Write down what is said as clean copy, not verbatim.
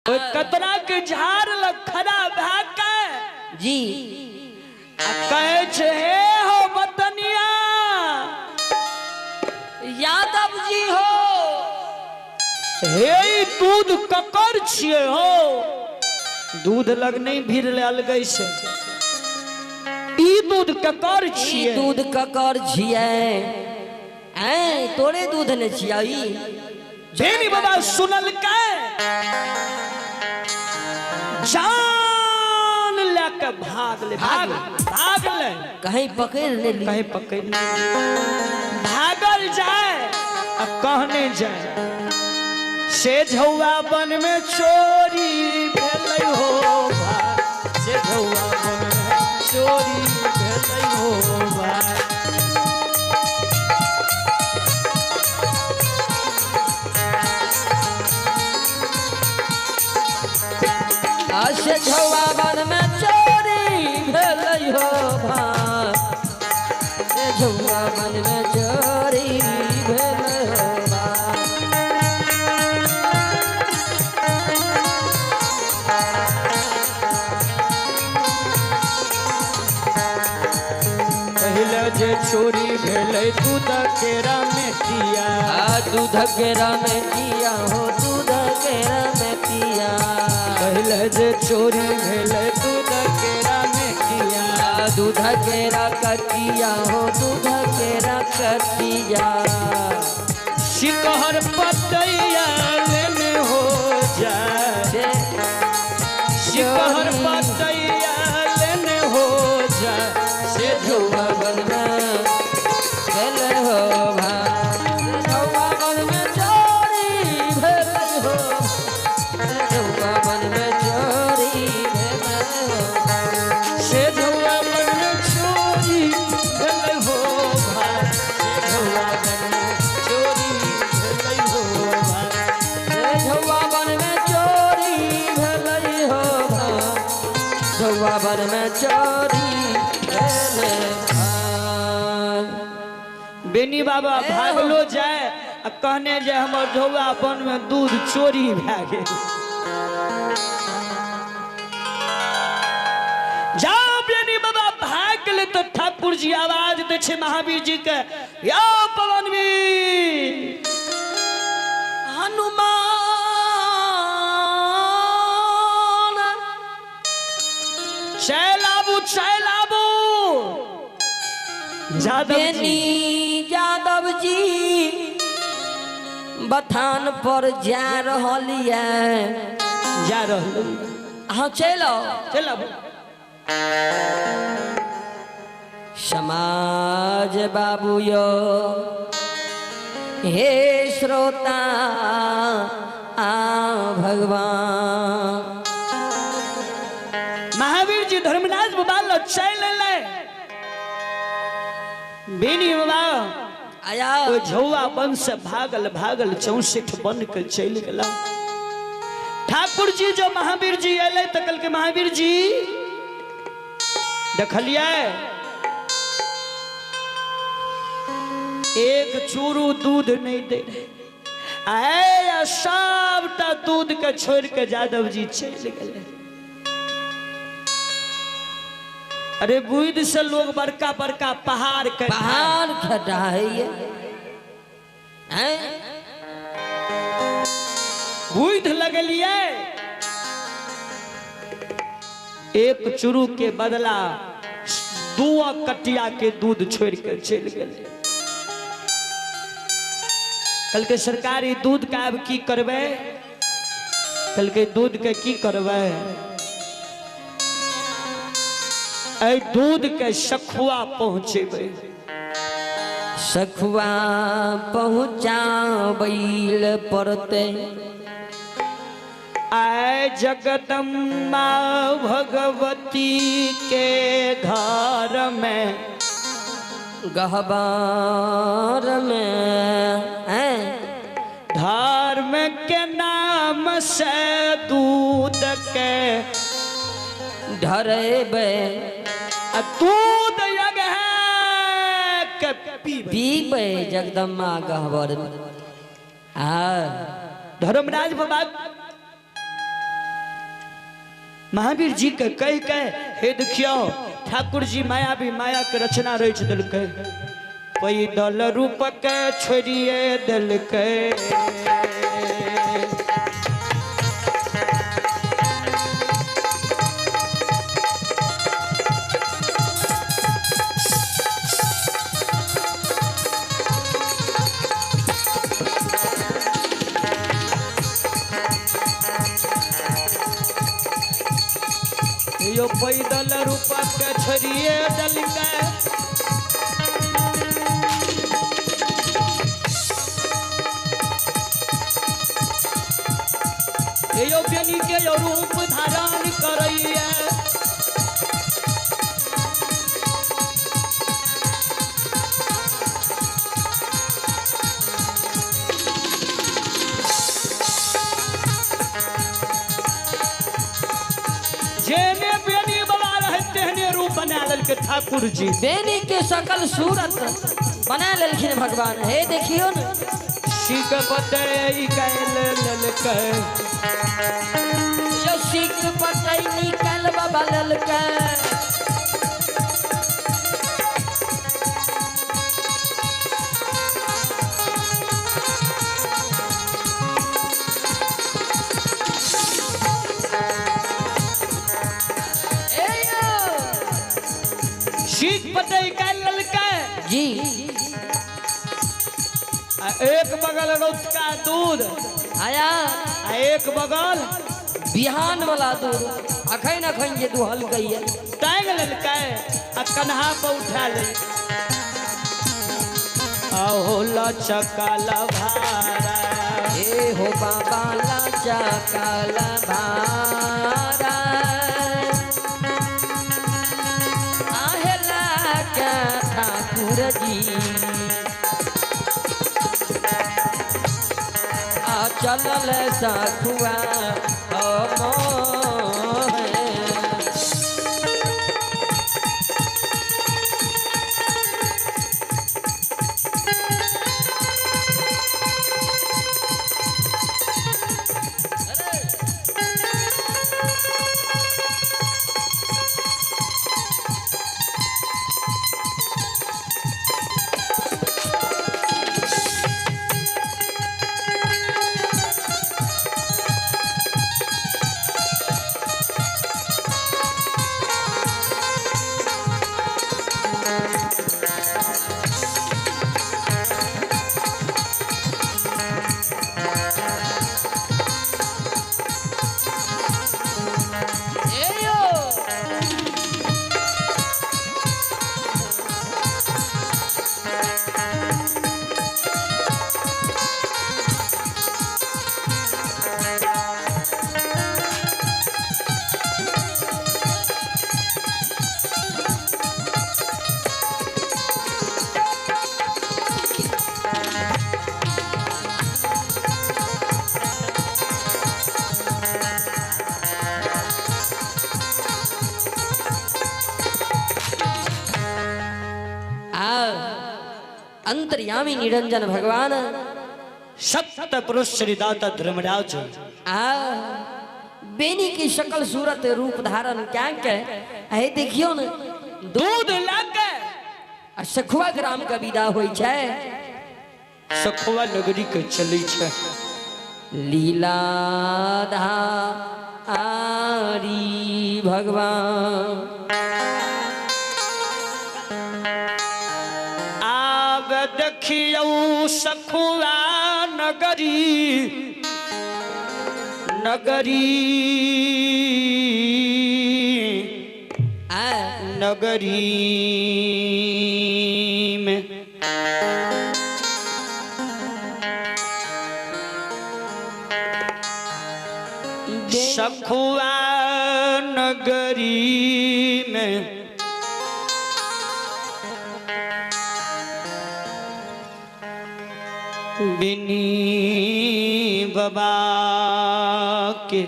कतरा के झाड़ लग खड़ा भाका जी कहे छे हो बतनिया यादव जी हो हे दूध ककर छिए हो दूध लग नहीं भीड़ अलगै से ई दूध ककर छिए दूध ककर छिए ऐ तोरे दूध ने छियाई बेनी बाबा सुनल के जान लेके भाग ले कहीं पकड़ ले कहीं पकड़ ले भागल जाए अब कहने जाए से झौआ बन में चोरी भेलै हो भाई से झौआ बन में चोरी भेलै हो भाई से झौआ बन में चोरी भेलै हो भाई से झौआ बन में चोरी भेलै हो भाई पहले जे चोरी भेलै दूध केरा में किया दूध केरा में किया हो दूध केरा में किया पहले जे चोरी भेलै दूध केरा में किया दूध केरा कटिया हो दूध केरा कटिया शिकहर पतैया लेने हो जाए शिकहर पतैया लेने हो जाए से झौआ बन में भेलै हो भाई झौआ बन में चोरी भेलै हो झौआ बन में चोरी भेलै हो से झौआ बन में चोरी भेलै हो भाई से झौआ बन में चोरी भेलै हो भाई से झौआ बन में चोरी भेलै हो भाई झौआ बन में चोरी भेलै बेनी बाबा भागलो जाए आ कहने जाए हमर झौआ बन में दूध चोरी भए गेल जाओ बेनी बाबा भाग गेले तो ठाकुर जी आवाज दे छे महावीर जी के या पवनवीर हनुमान चल आबू बेनी यादव जी बथान पर जा रहलिए जा रहल हाँ चलो चल आबू समाज बाबू यो हे श्रोता आ भगवान महावीर जी धर्मराज बाबा लो चल ले बेनी बाबा आया वो झौआ बन से भागल भागल 64 बन के चल गला ठाकुर जी जो महावीर जी अले तो कल के महावीर जी देखलिए एक चूरू दूध नहीं दे आए सबटा दूध के छोड़ के यादव जी चल गए अरे बुध से लोग बड़का बड़का पहाड़ खटाइए बुध लगलिए एक चुरू के बदला 2 कटिया के दूध छोड़ के चल गए कल के सरकारी दूध का अब की करबे कल के दूध के की करबे ऐ दूध के सखुआ पहुँचेबे सखुआ पहुँचाबैल पड़ते आय जगदम्बा भगवती के घर में गहबार में धर्म के नाम से दूध के ढरेबे दूध यज्ञ है के पीबे जगदम्बा गहबर में धर्मराज बाबा महावीर जी के कह के हे देखियो ठाकुर जी माया भी माया के रचना रच दिलकै पैदल रूप के छोड़िए दिलकै यो पैदल रूप के छोड़िए दिलकै यो बेनी के यो रूप धारण करैया जेने बेनी बाबा रहे तेहने रूप बना लेलकै ठाकुर जी बेनी के सकल सूरत बना लेलखिन भगवान। हे देखियो न सीख पते कैल लेलकै यो सीख पते निकाल बाबा लेलकै सीख पते कैल लेलकै जी। आ एक बगल रौत का दूध आया आ एक बगल बिहान वाला दूध अखन अखन जे दुहल गई टांग लेलकै आ कन्हा पर उठा ले आहो लचकाला भारा ए हो बाबा लचकाला भारा आहेला क्या ठाकुर जी चलल सखुआ अंतर्यामी निरंजन भगवान सत्य पुरुष श्री दाता धर्मराज बेनी की शकल सूरत रूप धारण क्या के है देखियो न दूध लाके सखुआ ग्राम का विदा होई छै सखुआ नगरी के चली छै लीलाधारी भगवान आब देखियो सखुआ नगरी नगरी नगरी में सखुआ नगरी में बिनी बाबा के